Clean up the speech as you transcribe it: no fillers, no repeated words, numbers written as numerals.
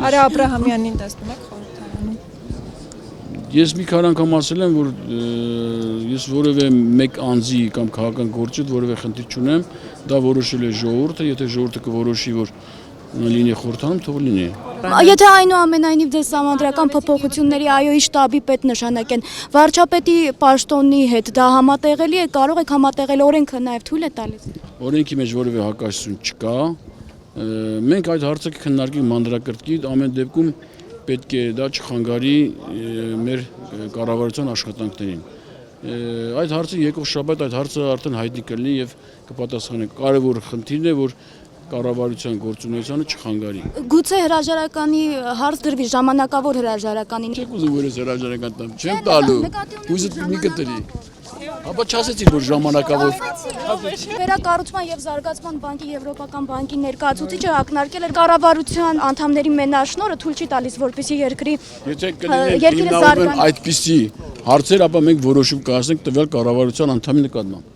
Արա Աբրահամյանին տեսնում եք խորհրդարանում։ Ես մի քանի անգամ ասել եմ, որ ես որևէ մեկ անձի կամ քաղաքական գործի որևէ խնդիր չունեմ, դա որոշել է ժողովուրդը, եթե ժողովուրդը կորոշի, որ լինի խորհրդարանում, թող լինի։ Եթե այնուամենայնիվ դες համանդրական փոփոխությունների ԱՅՈ-ի շտաբի պետ նշանակեն, վարչապետի պաշտոնի հետ դա համատեղելի է, կարող եք համատեղել, օրենքը նաև թույլ է տալիս։ Օրենքի մեջ որևէ հակասություն չկա։ Մենք այդ հարցը կքննարկենք մանրակրկիտ, ամեն դեպքում պետք է դա չխանգարի մեր կառավարության աշխատանքներին։ Այդ հարցը եկող շաբաթ այդ հարցը արդեն հայտնի կլինի եւ կպատասխանենք։ Կարևոր խնդիրն է, որ կառավարության գործունեությանը չխանգարի։ Գուցե հրաժարականի հարց դրվի ժամանակավոր հրաժարականին։ Չեք ուզում որ ես հրաժարական տամ, չեմ տալու։ Ուզդ մի կտրի։ Ապա չասեցիր որ ժամանակավոր։ Վերակառուցման եւ զարգացման բանկի Եվրոպական բանկի ներկայացուցիչը ակնարկել էր կառավարության անդամների մենաշնորհը թույլ չի տալիս, որպեսզի երկրի Եթե կլինեն այդպիսի հարցեր, ապա մենք որոշում կայացնենք տվյալ կառավարության անդամի նկատմամբ։